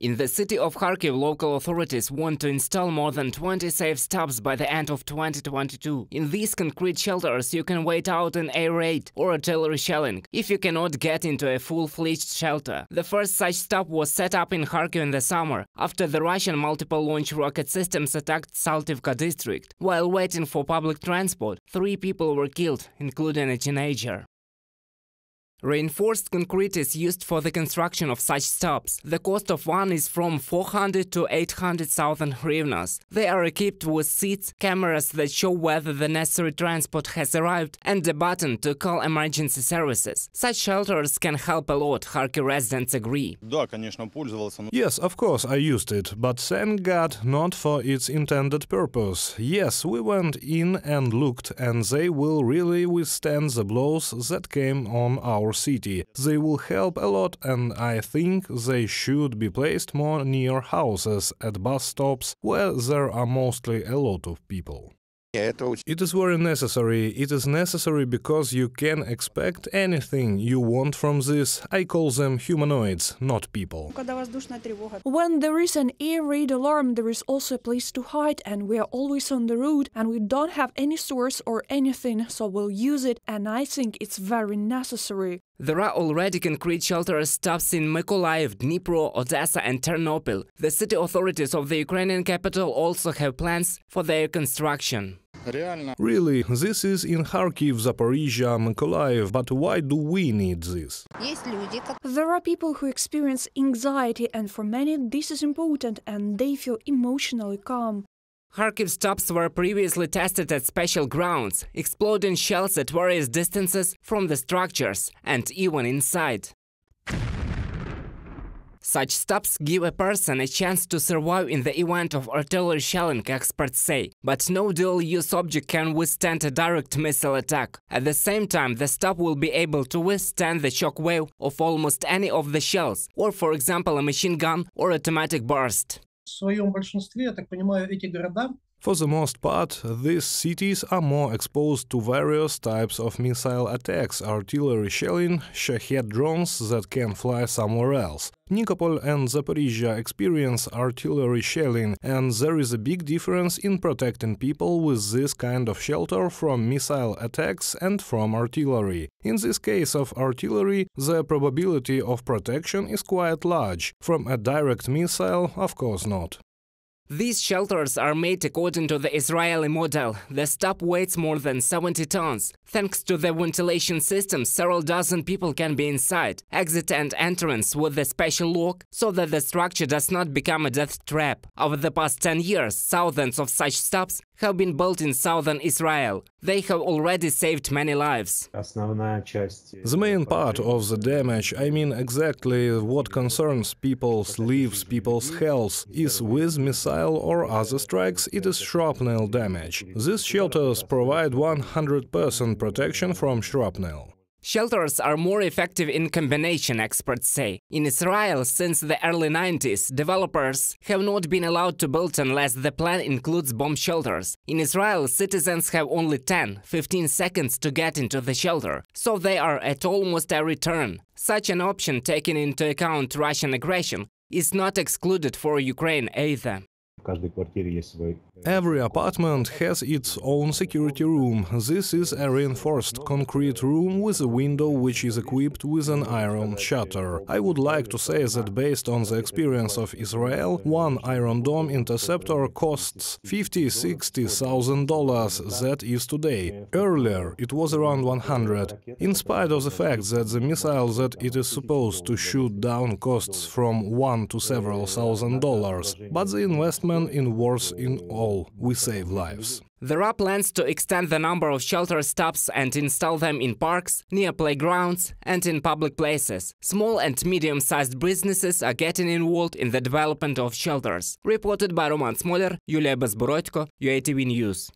In the city of Kharkiv, local authorities want to install more than 20 safe stops by the end of 2022. In these concrete shelters, you can wait out an air raid or artillery shelling if you cannot get into a full-fledged shelter. The first such stop was set up in Kharkiv in the summer, after the Russian multiple-launch rocket systems attacked Saltivka district. While waiting for public transport, 3 people were killed, including a teenager. Reinforced concrete is used for the construction of such stops. The cost of one is from 400 to 800,000 hryvnias. They are equipped with seats, cameras that show whether the necessary transport has arrived, and a button to call emergency services. Such shelters can help a lot, Kharkiv residents agree. Yes, of course I used it, but thank God not for its intended purpose. Yes, we went in and looked, and they will really withstand the blows that came on our city. They will help a lot, and I think they should be placed more near houses, at bus stops, where there are mostly a lot of people. It is very necessary. It is necessary because you can expect anything you want from this. I call them humanoids, not people. When there is an air raid alarm, there is also a place to hide, and we are always on the road, and we don't have any stores or anything, so we'll use it, and I think it's very necessary. There are already concrete shelter stops in Mykolaiv, Dnipro, Odessa and Ternopil. The city authorities of the Ukrainian capital also have plans for their construction. Really, this is in Kharkiv, Zaporizhia, Mykolaiv, but why do we need this? There are people who experience anxiety, and for many this is important, and they feel emotionally calm. Kharkiv stops were previously tested at special grounds, exploding shells at various distances from the structures and even inside. Such stops give a person a chance to survive in the event of artillery shelling, experts say, but no dual-use object can withstand a direct missile attack. At the same time, the stop will be able to withstand the shock wave of almost any of the shells, or for example a machine gun or automatic burst. For the most part, these cities are more exposed to various types of missile attacks, artillery shelling, Shahed drones that can fly somewhere else. Nikopol and Zaporizhia experience artillery shelling, and there is a big difference in protecting people with this kind of shelter from missile attacks and from artillery. In this case of artillery, the probability of protection is quite large. From a direct missile, of course not. These shelters are made according to the Israeli model. The stop weighs more than 70 tons. Thanks to the ventilation system, several dozen people can be inside. Exit and entrance with a special lock, so that the structure does not become a death trap. Over the past 10 years, thousands of such stops have been built in southern Israel. They have already saved many lives. The main part of the damage, I mean exactly what concerns people's lives, people's health, is with missile or other strikes, it is shrapnel damage. These shelters provide 100% protection from shrapnel. Shelters are more effective in combination, experts say. In Israel, since the early 90s, developers have not been allowed to build unless the plan includes bomb shelters. In Israel, citizens have only 10–15 seconds to get into the shelter, so they are at almost every turn. Such an option, taking into account Russian aggression, is not excluded for Ukraine either. Every apartment has its own security room. This is a reinforced concrete room with a window which is equipped with an iron shutter. I would like to say that based on the experience of Israel, one Iron Dome interceptor costs $50–60,000, that is today. Earlier it was around 100, in spite of the fact that the missile that it is supposed to shoot down costs from $1 to several $1,000s, but the investment in wars in all. We save lives. There are plans to extend the number of shelter stops and install them in parks, near playgrounds and in public places. Small and medium-sized businesses are getting involved in the development of shelters. Reported by Roman Smoler, Yulia Bezborodko, UATV News.